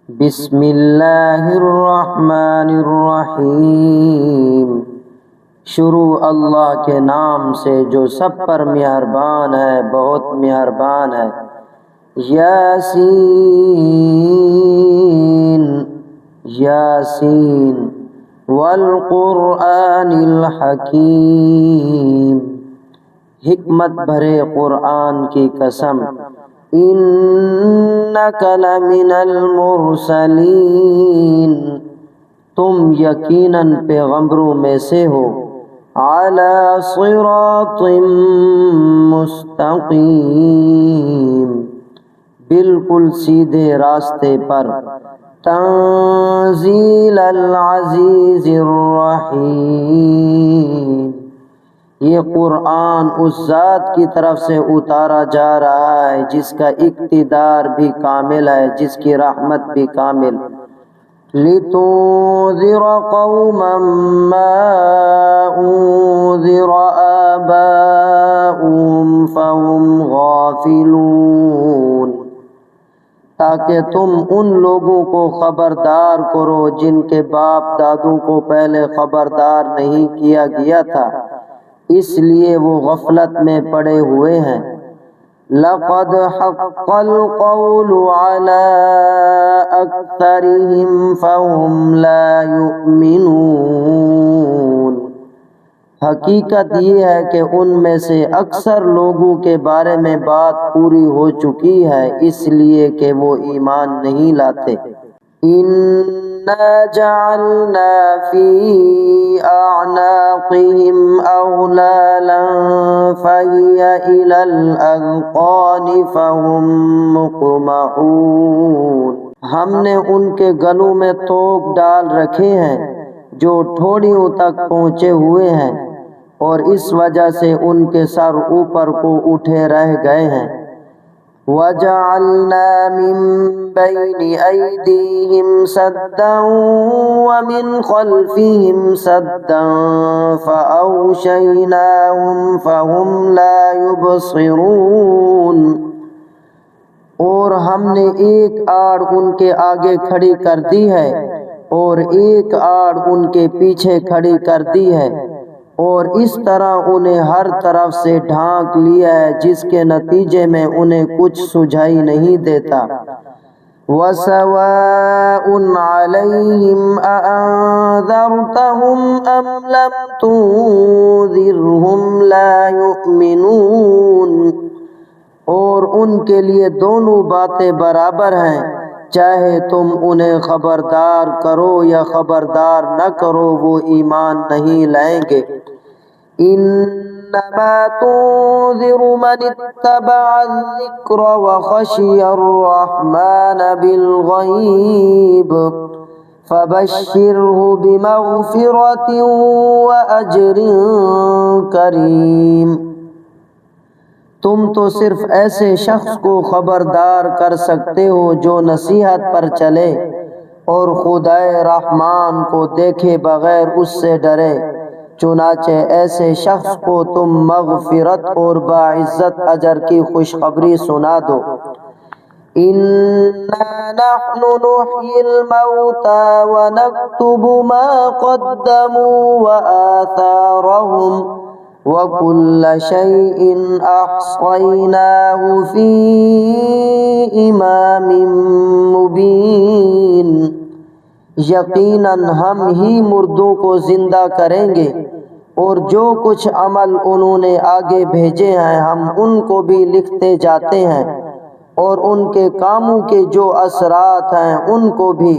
بسم اللہ الرحمن الرحیم۔ شروع اللہ کے نام سے جو سب پر مہربان ہے، بہت مہربان ہے۔ یاسین یاسین والقرآن الحکیم، حکمت بھرے قرآن کی قسم۔ انک لمن المرسلین، تم یقیناً پیغمبروں میں سے ہو۔ علی صراط مستقیم، بالکل سیدھے راستے پر۔ تنزیل العزیز الرحیم، یہ قرآن اس ذات کی طرف سے اتارا جا رہا ہے جس کا اقتدار بھی کامل ہے، جس کی رحمت بھی کامل۔ لِتُنذِرَ قَوْمًا مَّا أُنذِرَ آبَاؤُهُمْ فَهُمْ غَافِلُونَ، تاکہ تم ان لوگوں کو خبردار کرو جن کے باپ دادوں کو پہلے خبردار نہیں کیا گیا تھا، اس لیے وہ غفلت میں پڑے ہوئے ہیں۔ لَقَدْ حَقَّ الْقَوْلُ عَلَىٰ أَكْثَرِهِمْ فَهُمْ لَا يُؤْمِنُونَ، حقیقت یہ ہے کہ ان میں سے اکثر لوگوں کے بارے میں بات پوری ہو چکی ہے، اس لیے کہ وہ ایمان نہیں لاتے۔ اِنَّا جَعَلْنَا فِي أَعْنَاقِهِمْ أَغْلَالًا فَهِيَ إِلَى الْأَذْقَانِ فَهُمْ مُقْمَحُونَ، ہم نے ان کے گلوں میں طوق ڈال رکھے ہیں جو ٹھوڑیوں تک پہنچے ہوئے ہیں، اور اس وجہ سے ان کے سر اوپر کو اٹھے رہ گئے ہیں۔ وَجَعَلْنَا مِن بَيْنِ أَيْدِيهِمْ سَدًّا وَمِنْ خَلْفِهِمْ سَدًّا فَأَغْشَيْنَاهُمْ فَهُمْ لَا يُبْصِرُونَ، اور ہم نے ایک آڑ ان کے آگے کھڑی کر دی ہے اور ایک آڑ ان کے پیچھے کھڑی کر دی ہے، اور اس طرح انہیں ہر طرف سے ڈھانک لیا ہے جس کے نتیجے میں انہیں کچھ سجائی نہیں دیتا۔ وَسَوَاءٌ عَلَيْهِمْ أَأَنذَرْتَهُمْ أَمْ لَمْ تُنذِرْهُمْ لَا يُؤْمِنُونَ، اور ان کے لیے دونوں باتیں برابر ہیں، چاہے تم انہیں خبردار کرو یا خبردار نہ کرو، وہ ایمان نہیں لائیں گے۔ انما تنذر من اتبع الذکر وخشی الرحمن بالغیب فبشرہ بمغفرۃ واجر کریم، تم تو صرف ایسے شخص کو خبردار کر سکتے ہو جو نصیحت پر چلے اور خدائے رحمان کو دیکھے بغیر اس سے ڈرے، چنانچہ ایسے شخص کو تم مغفرت اور باعزت اجر کی خوشخبری سنا دو۔ اِنَّا نَحْنُ نُحْيِي الْمَوْتَىٰ وَنَكْتُبُ مَا قَدَّمُوا وَآثَارَهُمْ وَكُلَّ شَيْءٍ أَحْصَيْنَاهُ فِي إِمَامٍ مُبِينٍ، یقیناً ہم ہی مردوں کو زندہ کریں گے، اور جو کچھ عمل انہوں نے آگے بھیجے ہیں ہم ان کو بھی لکھتے جاتے ہیں، اور ان کے کاموں کے جو اثرات ہیں ان کو بھی،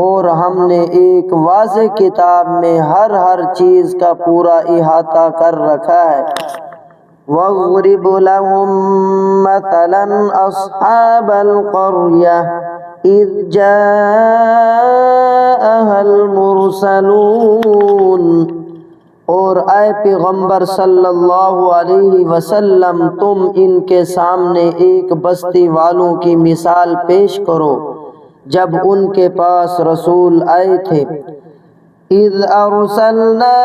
اور ہم نے ایک واضح کتاب میں ہر چیز کا پورا احاطہ کر رکھا ہے۔ وَاضْرِبْ لَهُم مَّثَلًا أَصْحَابَ الْقَرْيَةِ إِذْ جَاءَهَا الْمُرْسَلُونَ، اور اے پیغمبر صلی اللہ علیہ وسلم تم ان کے سامنے ایک بستی والوں کی مثال پیش کرو جب ان کے پاس رسول آئے تھے۔ إذ أرسلنا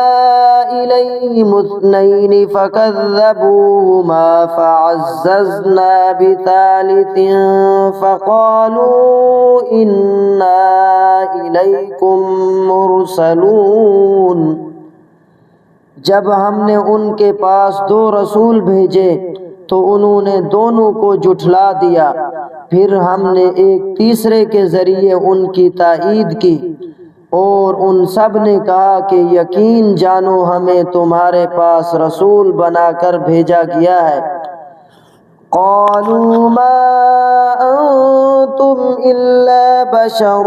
إليهم اثنين فكذبوهما فعززنا بثالث فقالوا إنا إليكم مرسلون۔ جب ہم نے ان کے پاس 2 رسول بھیجے تو انہوں نے دونوں کو جھٹلا دیا، پھر ہم نے ایک تیسرے کے ذریعے ان کی تائید کی، اور ان سب نے کہا کہ یقین جانو ہمیں تمہارے پاس رسول بنا کر بھیجا گیا ہے۔ قالوا ما انتم الا بشر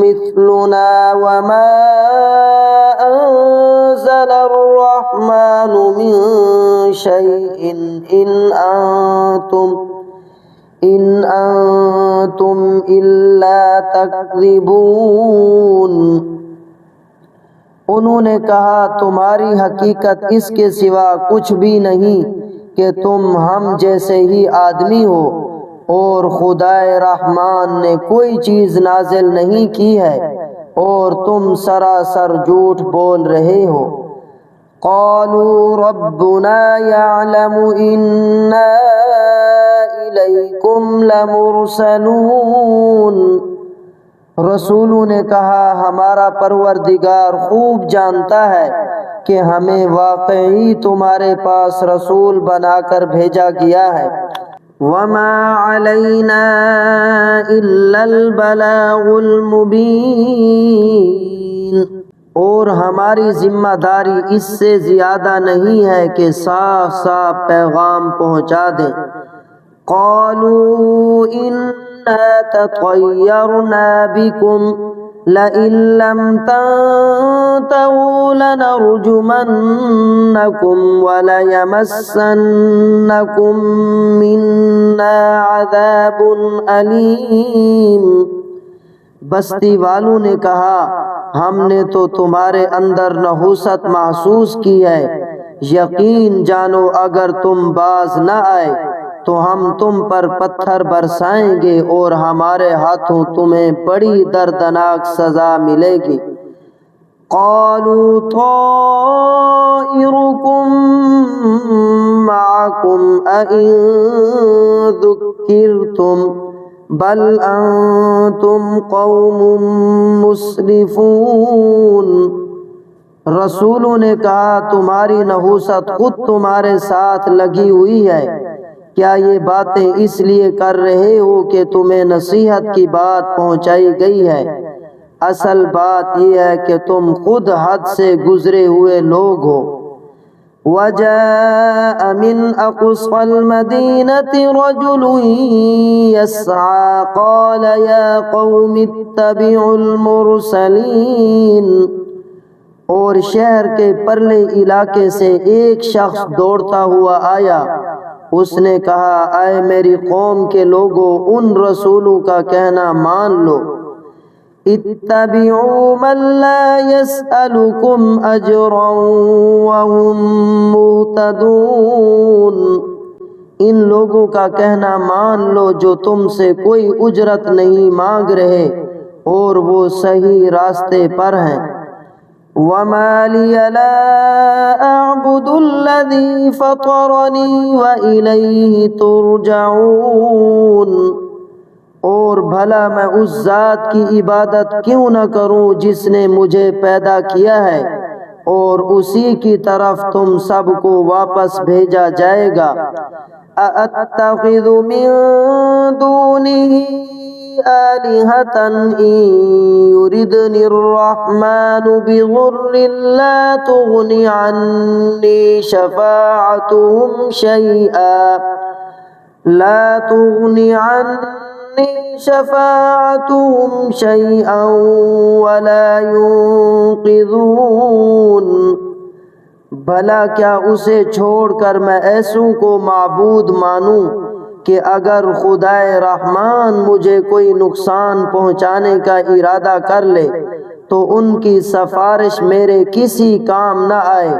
مثلنا وما انزل الرحمن من شيء ان انتم الا تکذبون۔ انہوں نے کہا تمہاری حقیقت اس کے سوا کچھ بھی نہیں کہ تم ہم جیسے ہی آدمی ہو، اور خدائے رحمان نے کوئی چیز نازل نہیں کی ہے اور تم سراسر جھوٹ بول رہے ہو۔ قالوا ربنا يعلم إنا إليكم لمرسلون۔ رسولوں نے کہا ہمارا پروردگار خوب جانتا ہے کہ ہمیں واقعی تمہارے پاس رسول بنا کر بھیجا گیا ہے۔ وما علينا إلا البلاغ المبين۔ اور ہماری ذمہ داری اس سے زیادہ نہیں ہے کہ صاف صاف پیغام پہنچا دیں۔ قالوا إنا تطيرنا بكم لئن لم تنتهوا لنرجمنكم وليمسنكم منا عذاب أليم۔ بستی والوں نے کہا ہم نے تو تمہارے اندر نحوست محسوس کی ہے، یقین جانو اگر تم باز نہ آئے تو ہم تم پر پتھر برسائیں گے اور ہمارے ہاتھوں تمہیں بڑی دردناک سزا ملے گی۔ قالوا طائركم معكم أئن ذكرتم بل انتم قوم مسرفون۔ رسولوں نے کہا تمہاری نحوست خود تمہارے ساتھ لگی ہوئی ہے، کیا یہ باتیں اس لیے کر رہے ہو کہ تمہیں نصیحت کی بات پہنچائی گئی ہے؟ اصل بات یہ ہے کہ تم خود حد سے گزرے ہوئے لوگ ہو۔ وجاء من أقصى المدينة رجل يسعى قال يا قوم اتبعوا المرسلين۔ اور شہر کے پرلے علاقے سے ایک شخص دوڑتا ہوا آیا، اس نے کہا اے میری قوم کے لوگوں ان رسولوں کا کہنا مان لو۔ اتبعوا من لا يسألكم اجرا وهم مهتدون۔ ان لوگوں کا کہنا مان لو جو تم سے کوئی اجرت نہیں مانگ رہے اور وہ صحیح راستے پر ہیں۔ وما لي لا أعبد الذي فطرني وإليه ترجعون۔ اور بھلا میں اس ذات کی عبادت کیوں نہ کروں جس نے مجھے پیدا کیا ہے اور اسی کی طرف تم سب کو واپس بھیجا جائے گا۔ أَأَتَّخِذُ مِن دُونِهِ آلِهَةً إِن يُرِدْنِ الرَّحْمَنُ بِضُرٍّ لَّا تُغْنِ عَنِّي شَفَاعَتُهُمْ شَيْئًا وَلَا يُنقِذُونَ۔ بھلا کیا اسے چھوڑ کر میں ایسوں کو معبود مانوں کہ اگر خدائے رحمان مجھے کوئی نقصان پہنچانے کا ارادہ کر لے تو ان کی سفارش میرے کسی کام نہ آئے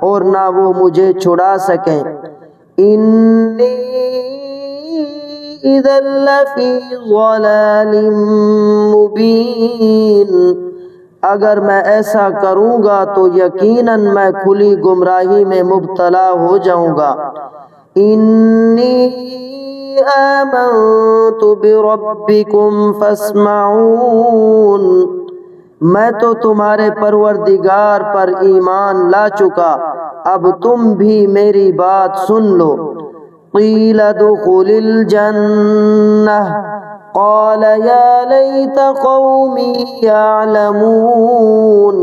اور نہ وہ مجھے چھڑا سکیں۔ انی اذا لفی ضلال مبین۔ اگر میں ایسا کروں گا تو یقیناً میں کھلی گمراہی میں مبتلا ہو جاؤں گا۔ انی آمنت بربکم فاسمعون، میں تو تمہارے پروردگار پر ایمان لا چکا، اب تم بھی میری بات سن لو۔ قیل ادخل الجنہ قال یا لیت قومی یعلمون،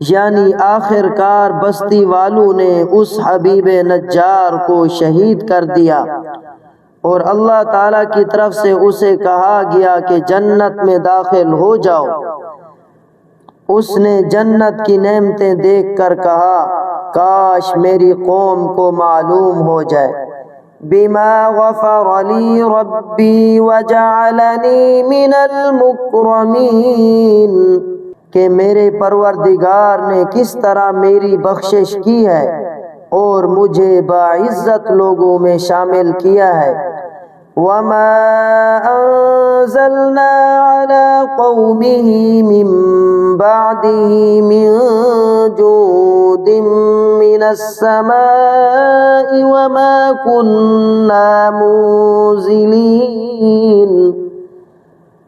یعنی آخر کار بستی والوں نے اس حبیب نجار کو شہید کر دیا، اور اللہ تعالیٰ کی طرف سے اسے کہا گیا کہ جنت میں داخل ہو جاؤ۔ اس نے جنت کی نعمتیں دیکھ کر کہا کاش میری قوم کو معلوم ہو جائے۔ بما غفر لی ربی وجعلنی من المکرمین، کہ میرے پروردگار نے کس طرح میری بخشش کی ہے اور مجھے باعزت لوگوں میں شامل کیا ہے۔ وما انزلنا على قومه من بعده من جود من السماء وما كنا منزلين،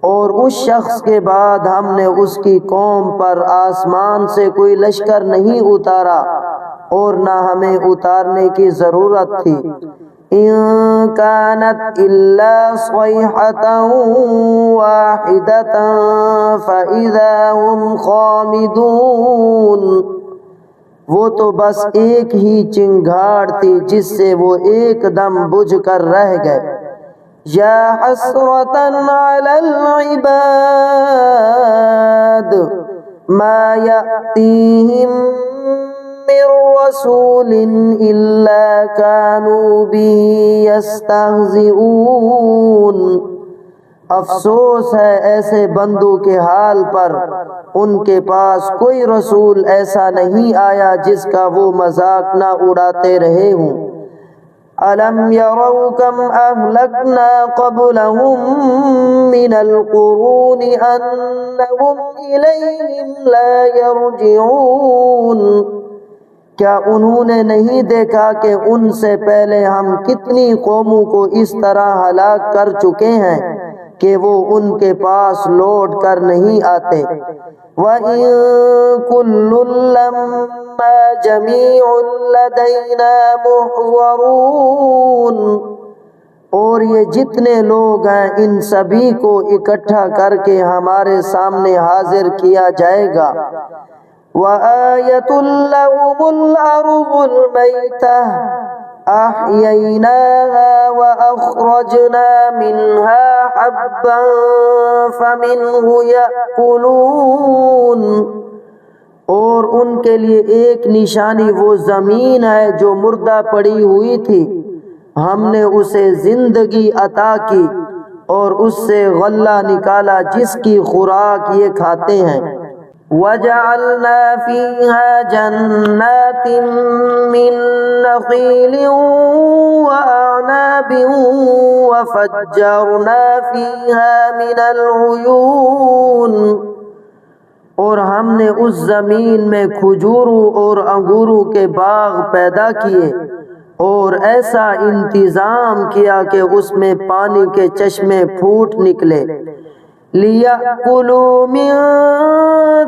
اور اس شخص کے بعد ہم نے اس کی قوم پر آسمان سے کوئی لشکر نہیں اتارا اور نہ ہمیں اتارنے کی ضرورت تھی۔ ان كانت الا صيحة واحدة فاذا هم خامدون، وہ تو بس ایک ہی چنگھاڑ تھی جس سے وہ ایک دم بجھ کر رہ گئے۔ یا حسرة على العباد ما يأتيهم من رسول إلا كانوا به يستهزئون، افسوس ہے ایسے بندوں کے حال پر، ان کے پاس کوئی رسول ایسا نہیں آیا جس کا وہ مذاق نہ اڑاتے رہے ہوں۔ أَلَمْ يَرَوْا كَمْ أَهْلَكْنَا قَبْلَهُمْ مِنَ الْقُرُونِ أَنَّهُمْ إِلَيْهِمْ لَا يَرْجِعُونَ، کیا انہوں نے نہیں دیکھا کہ ان سے پہلے ہم کتنی قوموں کو اس طرح ہلاک کر چکے ہیں کہ وہ ان کے پاس لوٹ کر نہیں آتے۔ وَإِن كُلٌّ لَّمَّا جَمِيعٌ لَّدَيْنَا مُحْضَرُونَ، اور یہ جتنے لوگ ہیں ان سبھی کو اکٹھا کر کے ہمارے سامنے حاضر کیا جائے گا۔ وَآيَةٌ لَّهُمُ الْأَرْضُ الْمَيْتَةُ أَحْيَيْنَاهَا وَأَخْرَجْنَا مِنْهَا حَبًّا فَمِنْهُ يَأْكُلُونَ، اور ان کے لیے ایک نشانی وہ زمین ہے جو مردہ پڑی ہوئی تھی، ہم نے اسے زندگی عطا کی اور اس سے غلہ نکالا جس کی خوراک یہ کھاتے ہیں۔ وَجَعَلْنَا فِيهَا جَنَّاتٍ مِّن نَّخِيلٍ وَأَعْنَابٍ وَفَجَّرْنَا فِيهَا مِنَ الْعُيُونِ، اور ہم نے اس زمین میں کھجوروں اور انگوروں کے باغ پیدا کیے اور ایسا انتظام کیا کہ اس میں پانی کے چشمے پھوٹ نکلے۔ لِيَأْكُلُوا مِن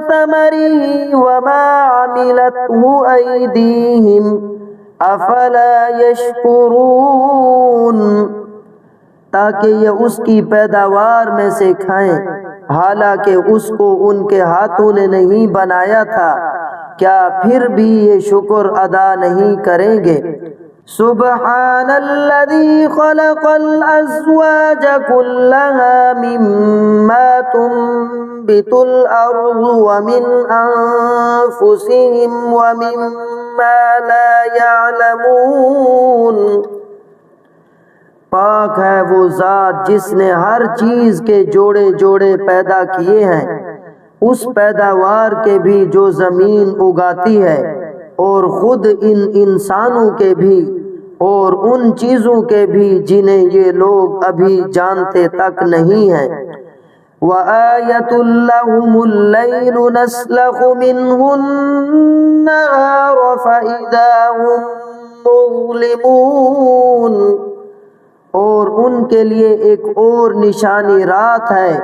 ثَمَرِهِ وَمَا عَمِلَتْهُ أَيْدِيهِمْ أَفَلَا يَشْكُرُونَ، تاکہ یہ اس کی پیداوار میں سے کھائیں حالانکہ اس کو ان کے ہاتھوں نے نہیں بنایا تھا، کیا پھر بھی یہ شکر ادا نہیں کریں گے؟ سبحان الذي خلق الأزواج كلها مما تنبت الأرض ومن أنفسهم ومما لا يعلمون، پاک ہے وہ ذات جس نے ہر چیز کے جوڑے جوڑے پیدا کیے ہیں، اس پیداوار کے بھی جو زمین اگاتی ہے، اور خود ان انسانوں کے بھی اور ان چیزوں کے بھی جنہیں یہ لوگ ابھی جانتے تک نہیں ہیں۔ وآية لهم الليل نسلخ منه النهار فإذا هم مظلمون، اور ان کے لیے ایک اور نشانی رات ہے،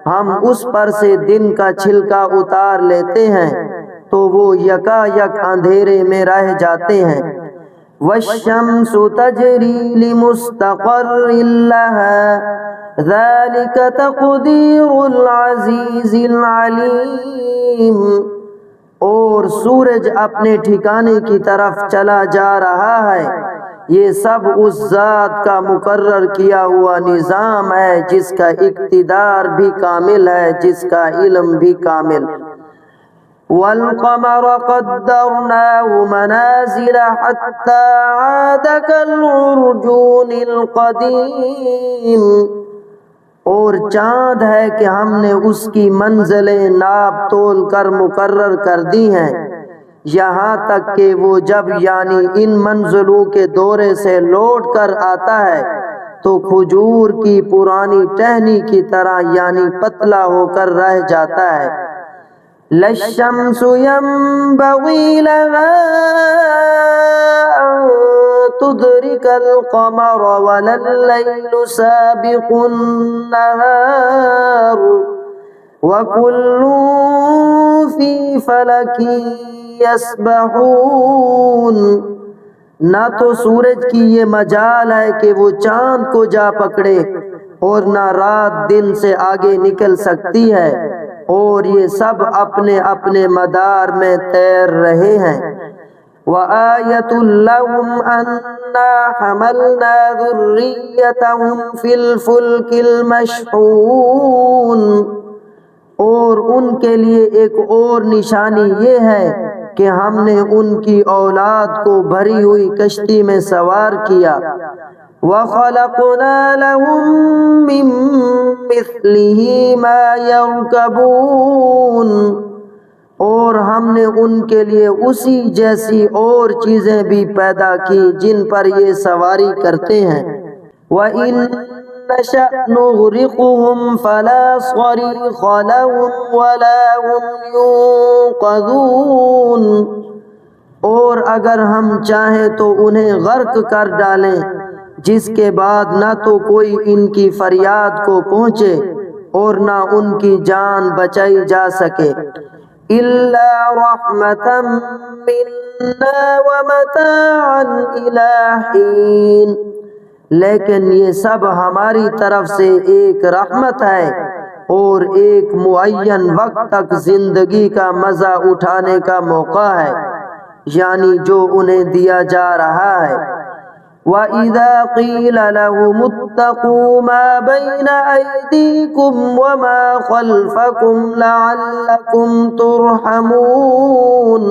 ہم اس پر سے دن کا چھلکا اتار لیتے ہیں تو وہ یکا یک اندھیرے میں رہ جاتے ہیں۔ والشمس تجری لمستقر لها ذلك تقدیر العزیز العلیم، اور سورج اپنے ٹھکانے کی طرف چلا جا رہا ہے، یہ سب اس ذات کا مقرر کیا ہوا نظام ہے جس کا اقتدار بھی کامل ہے، جس کا علم بھی کامل۔ والقمر قدرناه منازل حتى عاد كالعرجون القديم، اور چاند ہے کہ ہم نے اس کی منزلیں ناپ تول کر مقرر کر دی ہیں، یہاں تک کہ وہ جب یعنی ان منزلوں کے دورے سے لوٹ کر آتا ہے تو کھجور کی پرانی ٹہنی کی طرح یعنی پتلا ہو کر رہ جاتا ہے۔ لَلشَّمْسُ يَنبَغِي لَهَا أَن تُدْرِكَ الْقَمَرَ وَلَا اللَّيْلُ سَابِقُ النَّهَارِ وَكُلٌّ فِي فَلَكٍ يَسْبَحُونَ، نہ تو سورج کی یہ مجال ہے کہ وہ چاند کو جا پکڑے، اور نہ رات دن سے آگے نکل سکتی ہے، اور یہ سب اپنے اپنے مدار میں تیر رہے ہیں۔ وَآيَةٌ لَهُمْ أَنَّا حَمَلْنَا ذُرِّيَّتَهُمْ فِي الْفُلْكِ الْمَشْحُونِ، اور ان کے لیے ایک اور نشانی یہ ہے کہ ہم نے ان کی اولاد کو بھری ہوئی کشتی میں سوار کیا۔ وَخَلَقْنَا لَهُم مِّن مِّثْلِهِ مَا يَرْكَبُونَ، اور ہم نے ان کے لیے اسی جیسی اور چیزیں بھی پیدا کی جن پر یہ سواری کرتے ہیں۔ وَإِن نَّشَأْ نُغْرِقْهُمْ فَلَا صَرِيخَ لَهُمْ وَلَا هُمْ يُنقَذُونَ، اور اگر ہم چاہیں تو انہیں غرق کر ڈالیں، جس کے بعد نہ تو کوئی ان کی فریاد کو پہنچے اور نہ ان کی جان بچائی جا سکے۔ إِلَّا رَحْمَةً مِّنَّا وَمَتَاعًا إِلَىٰ حِينٍ، لیکن یہ سب ہماری طرف سے ایک رحمت ہے اور ایک معین وقت تک زندگی کا مزہ اٹھانے کا موقع ہے، یعنی جو انہیں دیا جا رہا ہے۔ وَإِذَا قِيلَ لَهُمُ اتَّقُوا مَا بَيْنَ أَيْدِيكُمْ وَمَا خَلْفَكُمْ لَعَلَّكُمْ تُرْحَمُونَ،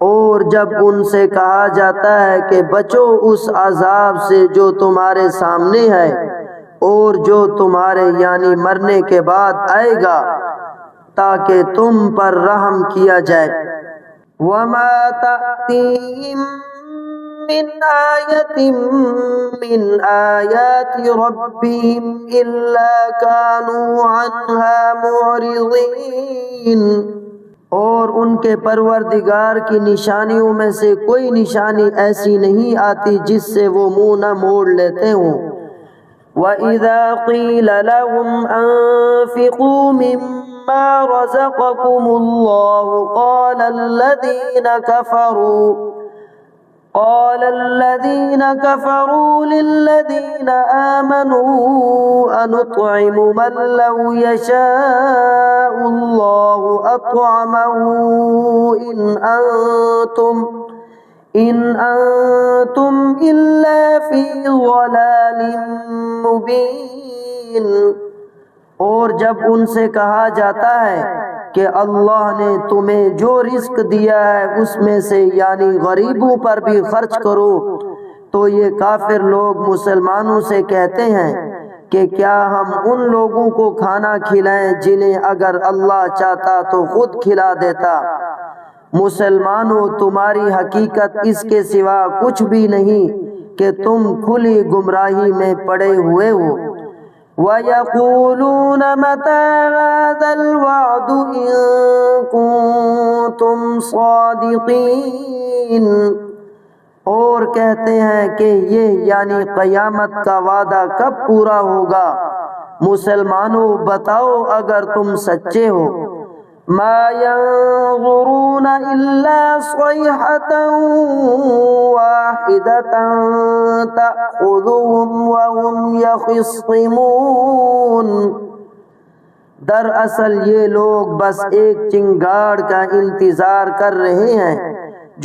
اور جب ان سے کہا جاتا ہے کہ بچو اس عذاب سے جو تمہارے سامنے ہے اور جو تمہارے یعنی مرنے کے بعد آئے گا، تاکہ تم پر رحم کیا جائے۔ وَمَا تَأْتِيهِم مِّنْ آيَةٍ مِّنْ آيَاتِ رَبِّهِمْ إِلَّا كَانُوا عَنْهَا مُعْرِضِينَ، اور ان کے پروردگار کی نشانیوں میں سے کوئی نشانی ایسی نہیں آتی جس سے وہ منہ نہ موڑ لیتے ہوں۔ وَإِذَا قِيلَ لَهُمْ أَنفِقُوا مِمَّا رَزَقَكُمُ اللَّهُ قَالَ الَّذِينَ كَفَرُوا لِلَّذِينَ آمَنُوا أَنُطْعِمُ مَن لَّوْ يَشَاءُ اللَّهُ أَطْعَمَهُ إِنْ أَنتُمْ إِلَّا فِي ضَلَالٍ مُّبِينٍ، اور جب ان سے کہا جاتا ہے کہ اللہ نے تمہیں جو رزق دیا ہے اس میں سے یعنی غریبوں پر بھی خرچ کرو، تو یہ کافر لوگ مسلمانوں سے کہتے ہیں کہ کیا ہم ان لوگوں کو کھانا کھلائیں جنہیں اگر اللہ چاہتا تو خود کھلا دیتا۔ مسلمانوں، تمہاری حقیقت اس کے سوا کچھ بھی نہیں کہ تم کھلی گمراہی میں پڑے ہوئے ہو۔ وَيَقُولُونَ مَتَى هَذَا الْوَعْدُ إِن كُنتُمْ صَادِقِينَ، اور کہتے ہیں کہ یہ یعنی قیامت کا وعدہ کب پورا ہوگا؟ مسلمانوں بتاؤ اگر تم سچے ہو۔ ما ينظرون إلا صيحة واحدة تأخذهم وهم يخصمون، دراصل یہ لوگ بس ایک چنگاڑ کا انتظار کر رہے ہیں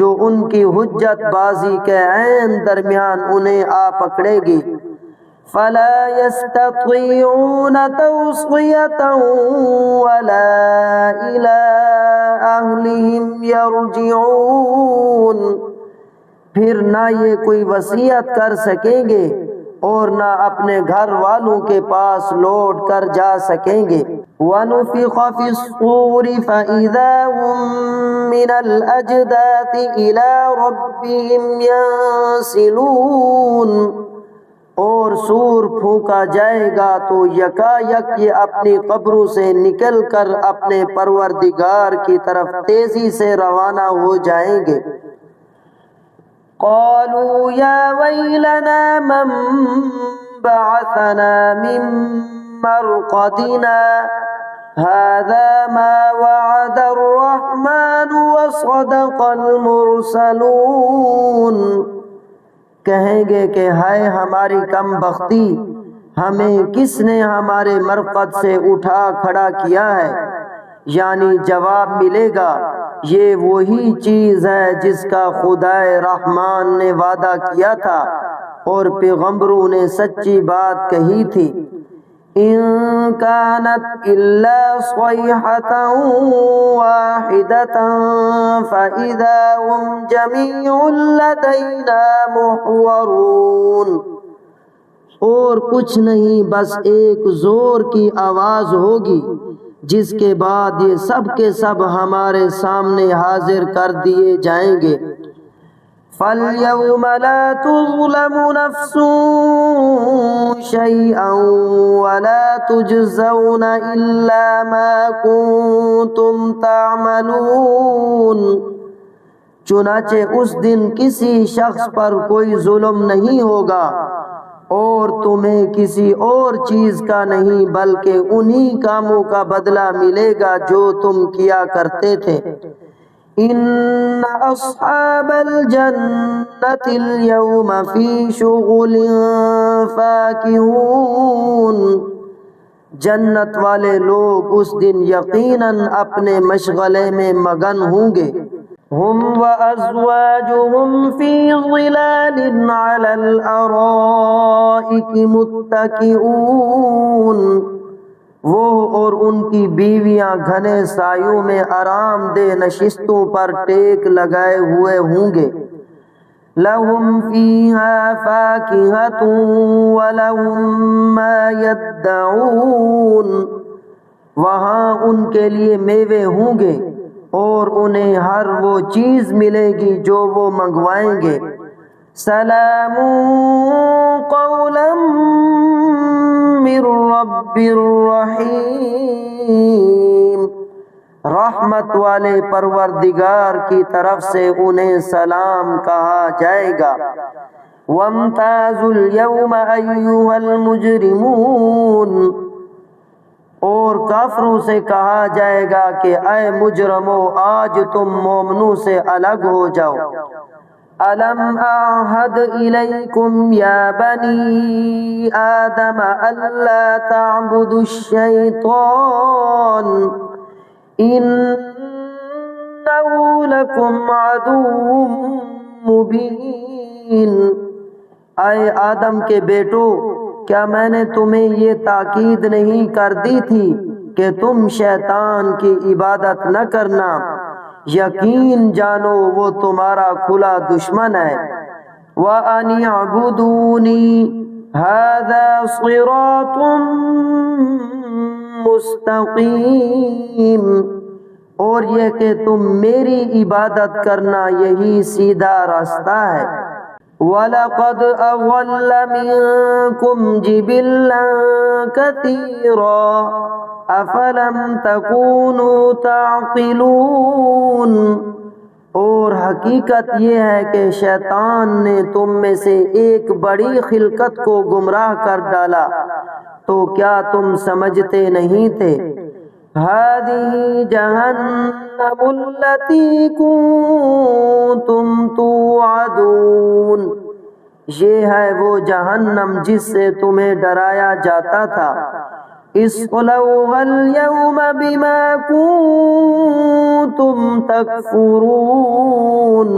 جو ان کی حجت بازی کے عین درمیان انہیں آ پکڑے گی۔ فلا يستطيعون توصية ولا إلى أهلهم يرجعون، پھر نہ یہ کوئی وصیت کر سکیں گے اور نہ اپنے گھر والوں کے پاس لوٹ کر جا سکیں گے۔ وَنُفِخَ فِي الصُّورِ فَإِذَا هُم مِّنَ الْأَجْدَاثِ إِلَى رَبِّهِمْ يَنسِلُونَ، اور سور پھونکا جائے گا تو یکایک یہ اپنی قبروں سے نکل کر اپنے پروردگار کی طرف تیزی سے روانہ ہو جائیں گے۔ قالوا یا ویلنا من بعثنا من مرقدنا هذا ما وعد الرحمن وصدق المرسلون، کہیں گے کہ ہائے ہماری کم بختی، ہمیں کس نے ہمارے مرقد سے اٹھا کھڑا کیا ہے؟ یعنی جواب ملے گا یہ وہی چیز ہے جس کا خدائے رحمان نے وعدہ کیا تھا اور پیغمبروں نے سچی بات کہی تھی۔ ان كانت الا صيحة واحدة فإذا هم جميع لدينا محضرون، اور کچھ نہیں بس ایک زور کی آواز ہوگی جس کے بعد یہ سب کے سب ہمارے سامنے حاضر کر دیے جائیں گے۔ فَالْيَوْمَ لَا تُظْلَمُ نَفْسٌ شَيْئًا وَلَا تُجْزَوْنَ إِلَّا مَا كُنتُمْ تَعْمَلُونَ، چنانچہ اس دن کسی شخص پر کوئی ظلم نہیں ہوگا اور تمہیں کسی اور چیز کا نہیں بلکہ انہی کاموں کا بدلہ ملے گا جو تم کیا کرتے تھے۔ ان اصحاب الجنة اليوم فی شغل فاکہون، جنت والے لوگ اس دن یقیناً اپنے مشغلے میں مگن ہوں گے۔ ہم وازواجہم فی ظلال علی الارائک متکئون، وہ اور ان کی بیویاں گھنے سایوں میں آرام دہ نشستوں پر ٹیک لگائے ہوئے ہوں گے۔ لہم فیہا فاکہۃ ولہم ما یدعون، وہاں ان کے لیے میوے ہوں گے اور انہیں ہر وہ چیز ملے گی جو وہ منگوائیں گے۔ سلام قولا من رب الرحیم، رحمت والے پروردگار کی طرف سے انہیں سلام کہا جائے گا۔ وامتازوا اليوم ایھا المجرمون، اور کافروں سے کہا جائے گا کہ اے مجرمو آج تم مومنوں سے الگ ہو جاؤ۔ أَلَمْ أَعْهَدْ إِلَيْكُمْ يَا بَنِي آدَمَ أَلَّا تَعْبُدُوا الشَّيْطَانَ إِنَّهُ لَكُمْ عَدُوٌّ مُبِينٌ، اے آدم کے بیٹو کیا میں نے تمہیں یہ تاکید نہیں کر دی تھی کہ تم شیطان کی عبادت نہ کرنا؟ یقین جانو وہ تمہارا کھلا دشمن ہے۔ وَأَنِ اعْبُدُونِي هَذَا صِرَاطٌ مُسْتَقِيمٌ، اور یہ کہ تم میری عبادت کرنا یہی سیدھا راستہ ہے۔ وَلَقَدْ أَضَلَّ مِنكُمْ جِبِلًّا كَثِيرًا أَفَلَمْ تَكُونُوا تَعْقِلُونَ۔ اور حقیقت یہ ہے کہ شیطان نے تم میں سے ایک بڑی خلقت کو گمراہ کر ڈالا، تو کیا تم سمجھتے نہیں تھے؟ هذه جہنم التي كنتم توعدون، یہ ہے وہ جہنم جس سے تمہیں ڈرایا جاتا تھا۔ اصلوها اليوم بما كنتم تکفرون،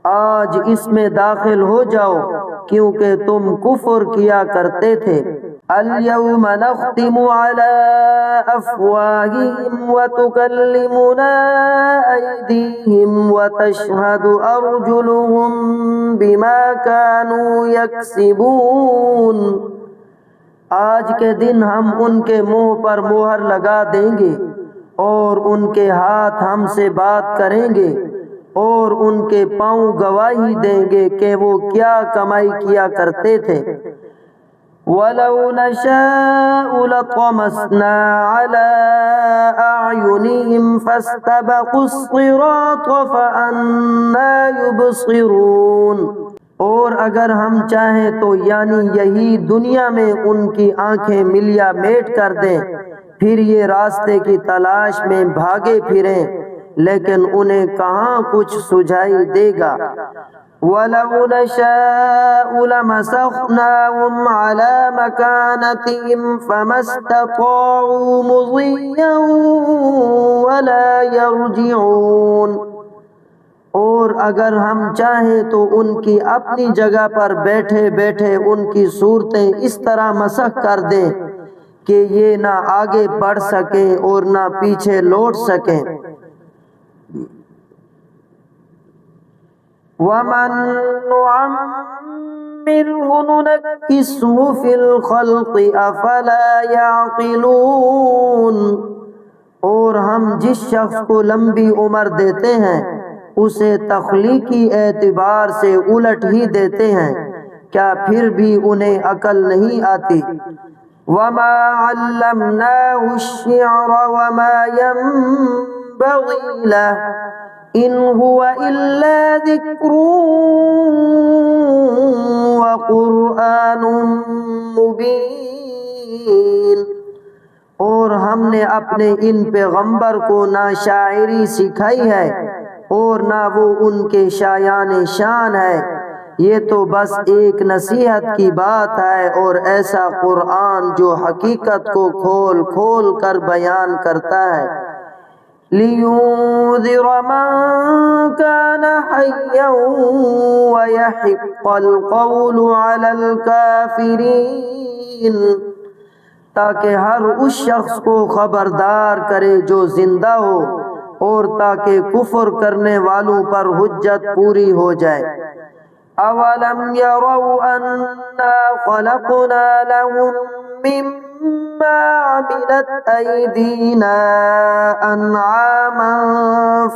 آج اس میں داخل ہو جاؤ کیونکہ تم کفر کیا کرتے تھے۔ اليوم نختم على افواههم وتكلمنا ايديهم وتشهد ارجلهم بما كانوا يكسبون، آج کے دن ہم ان کے منہ پر مہر لگا دیں گے اور ان کے ہاتھ ہم سے بات کریں گے اور ان کے پاؤں گواہی دیں گے کہ وہ کیا کمائی کیا کرتے تھے۔ وَلَوْ نَشَاءُ لَطَمَسْنَا عَلَىٰ أَعْيُنِهِمْ فَاسْتَبَقُوا الصِّرَاطَ فَأَنَّىٰ يُبْصِرُونَ، اور اگر ہم چاہیں تو یعنی یہی دنیا میں ان کی آنکھیں ملیا میٹ کر دیں، پھر یہ راستے کی تلاش میں بھاگے پھریں، لیکن انہیں کہاں کچھ سجائی دے گا۔ وَلَوْ نَشَاءُ لَمَسَخْنَاهُمْ عَلَىٰ مَكَانَتِهِمْ فَمَا اسْتَطَاعُوا مُضِيًّا وَلَا يَرْجِعُونَ، اور اگر ہم چاہیں تو ان کی اپنی جگہ پر بیٹھے بیٹھے ان کی صورتیں اس طرح مسخ کر دیں کہ یہ نہ آگے بڑھ سکیں اور نہ پیچھے لوٹ سکیں۔ وَمَن نُّعَمِّرْهُ نُنَكِّسْهُ فِي الْخَلْقِ أَفَلَا يَعْقِلُونَ، اور ہم جس شخص کو لمبی عمر دیتے ہیں اسے تخلیقی اعتبار سے الٹ ہی دیتے ہیں، کیا پھر بھی انہیں عقل نہیں آتی؟ وَمَا عَلَّمْنَاهُ الشِّعْرَ وَمَا يَنبَغِي لَهُ إِنْ هُوَ إِلَّا ذِكْرٌ وَقُرْآنٌ مُبِينٌ، اور ہم نے اپنے ان پیغمبر کو نہ شاعری سکھائی ہے اور نہ وہ ان کے شایان شان ہے، یہ تو بس ایک نصیحت کی بات ہے اور ایسا قرآن جو حقیقت کو کھول کھول کر بیان کرتا ہے۔ لِيُنذِرَ مَن كَانَ حَيًّا وَيَحِقَّ الْقَوْلُ عَلَى الْكَافِرِينَ، تاکہ ہر اس شخص کو خبردار کرے جو زندہ ہو اور تاکہ کفر کرنے والوں پر حجت پوری ہو جائے۔ اَوَلَمْ يَرَوْا أَنَّا خَلَقْنَا لَهُم مِّمَّا عَمِلَتْ أَيْدِينَا أَنْعَامًا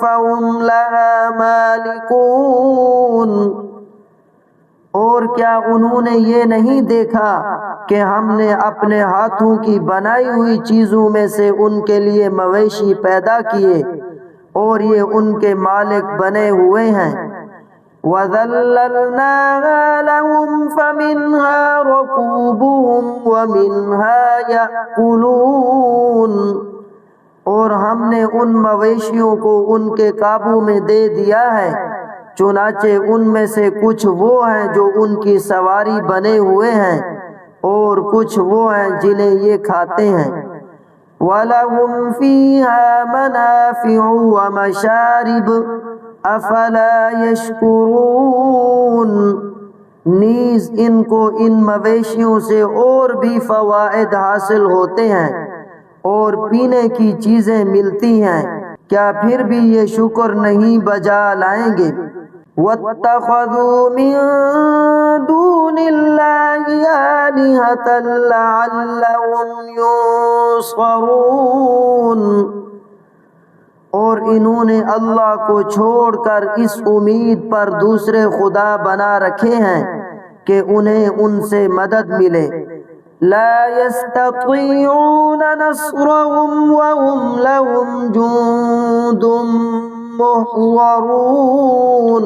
فَهُمْ لَهَا مَالِكُونَ، اور کیا انہوں نے یہ نہیں دیکھا کہ ہم نے اپنے ہاتھوں کی بنائی ہوئی چیزوں میں سے ان کے لیے مویشی پیدا کیے اور یہ ان کے مالک بنے ہوئے ہیں۔ وَذَلَّلْنَاهَا لَهُمْ فَمِنْهَا رَكُوبُهُمْ وَمِنْهَا يَأْكُلُونَ، اور ہم نے ان مویشیوں کو ان کے قابو میں دے دیا ہے، چنانچہ ان میں سے کچھ وہ ہیں جو ان کی سواری بنے ہوئے ہیں اور کچھ وہ ہیں جنہیں یہ کھاتے ہیں۔ وَلَهُمْ فِيهَا مَنَافِعُ وَمَشَارِبُ أَفَلَا يَشْكُرُونَ، نیز ان کو ان مویشیوں سے اور بھی فوائد حاصل ہوتے ہیں اور پینے کی چیزیں ملتی ہیں، کیا پھر بھی یہ شکر نہیں بجا لائیں گے؟ وَاتَّخَذُوا مِن دُونِ اللَّهِ آلِهَةً لَعَلَّهُمْ يُنصَرُونَ، اور انہوں نے اللہ کو چھوڑ کر اس امید پر دوسرے خدا بنا رکھے ہیں کہ انہیں ان سے مدد ملے۔ لا يستطيعون نصرهم وهم لهم جند محضرون،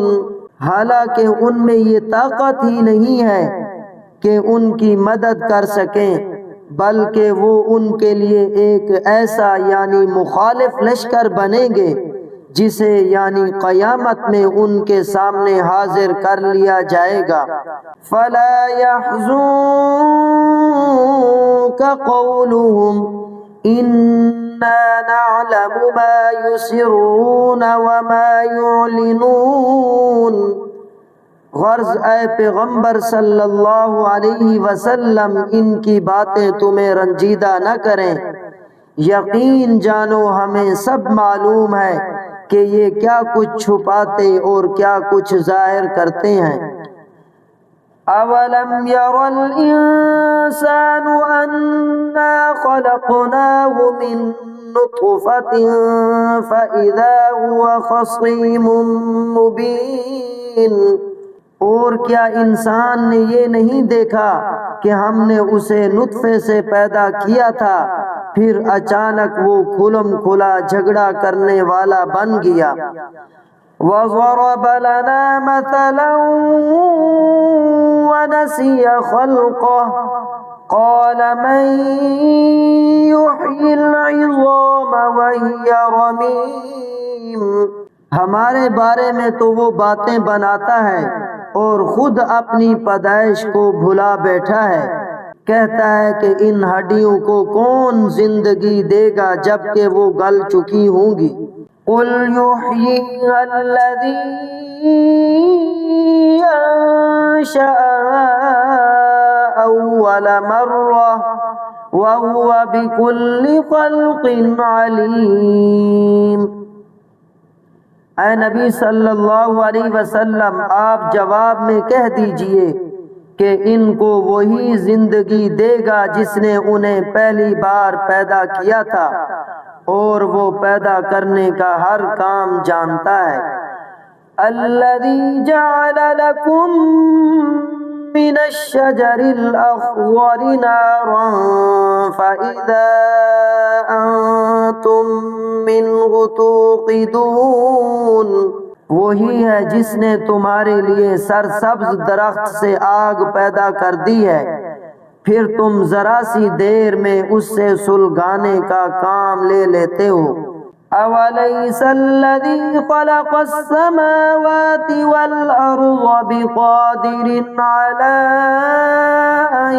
حالانکہ ان میں یہ طاقت ہی نہیں ہے کہ ان کی مدد کر سکیں، بلکہ وہ ان کے لیے ایک ایسا یعنی مخالف لشکر بنیں گے جسے یعنی قیامت میں ان کے سامنے حاضر کر لیا جائے گا۔ فَلَا يَحْزُنكَ قَوْلُهُمْ إِنَّا نَعْلَمُ مَا يُسِرُّونَ وَمَا يُعْلِنُونَ، غرض اے پیغمبر صلی اللہ علیہ وسلم ان کی باتیں تمہیں رنجیدہ نہ کریں، یقین جانو ہمیں سب معلوم ہے کہ یہ کیا کچھ چھپاتے اور کیا کچھ ظاہر کرتے ہیں۔ اولم ير الانسان انا خلقناه من نطفة فاذا هو خصيم مبين، اور کیا انسان نے یہ نہیں دیکھا کہ ہم نے اسے نطفے سے پیدا کیا تھا، پھر اچانک وہ کھلم کھلا جھگڑا کرنے والا بن گیا۔ وَضَرَبَ لَنَا مَثَلًا وَنَسِيَ خَلْقَهُ قَالَ مَن يُحْيِي الْعِظَامَ وَهِيَ رَمِيمٌ، ہمارے بارے میں تو وہ باتیں بناتا ہے اور خود اپنی پیدائش کو بھلا بیٹھا ہے، کہتا ہے کہ ان ہڈیوں کو کون زندگی دے گا جبکہ وہ گل چکی ہوں گی۔ قُلْ يُحْيِيهَا الَّذِي أَنشَأَهَا أَوَّلَ مَرَّةٍ وَهُوَ بِكُلِّ خَلْقٍ عَلِيمٌ۔ اے نبی صلی اللہ علیہ وسلم آپ جواب میں کہہ دیجئے کہ ان کو وہی زندگی دے گا جس نے انہیں پہلی بار پیدا کیا تھا، اور وہ پیدا کرنے کا ہر کام جانتا ہے۔ الذی جعل لکم من الشجر الاخضر نارا فاذا انتم منه توقدون، وہی ہے جس نے تمہارے لیے سرسبز درخت سے آگ پیدا کر دی ہے، پھر تم ذرا سی دیر میں اس سے سلگانے کا کام لے لیتے ہو۔ أَوَلَيْسَ الَّذِي خَلَقَ السَّمَاوَاتِ وَالْأَرْضَ بِقَادِرٍ عَلَىٰ أَن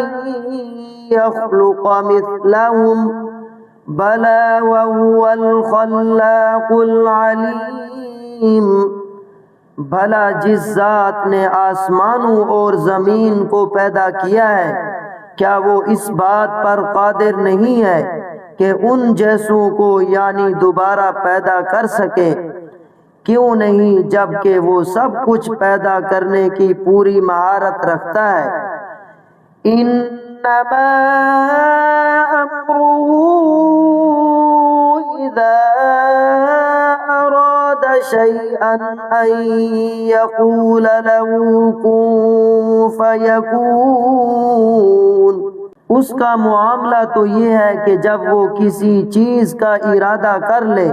يَخْلُقَ مِثْلَهُم بَلَىٰ وَهُوَ الْخَلَّاقُ الْعَلِيمُ، بھلا جس ذات نے آسمانوں اور زمین کو پیدا کیا ہے کیا وہ اس بات پر قادر نہیں ہے کہ ان جیسوں کو یعنی دوبارہ پیدا کر سکے؟ کیوں نہیں، جبکہ وہ سب کچھ پیدا کرنے کی پوری مہارت رکھتا ہے۔ انما امره اذا اراد شيئا ان يقول له كن فيكون، اس کا معاملہ تو یہ ہے کہ جب وہ کسی چیز کا ارادہ کر لے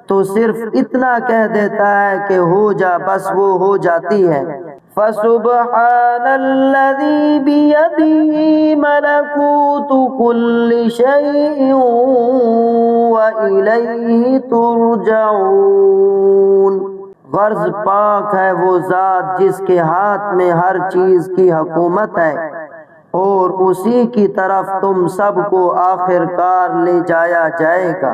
تو صرف اتنا کہہ دیتا ہے کہ ہو جا، بس وہ ہو جاتی ہے۔ فَسُبْحَانَ الَّذِي بِيَدِهِ مَلَكُوتُ كُلِّ شَيْءٍ وَإِلَيْهِ تُرْجَعُونَ، غرض پاک ہے وہ ذات جس کے ہاتھ میں ہر چیز کی حکومت ہے، اور اسی کی طرف تم سب کو آخر کار لے جایا جائے گا۔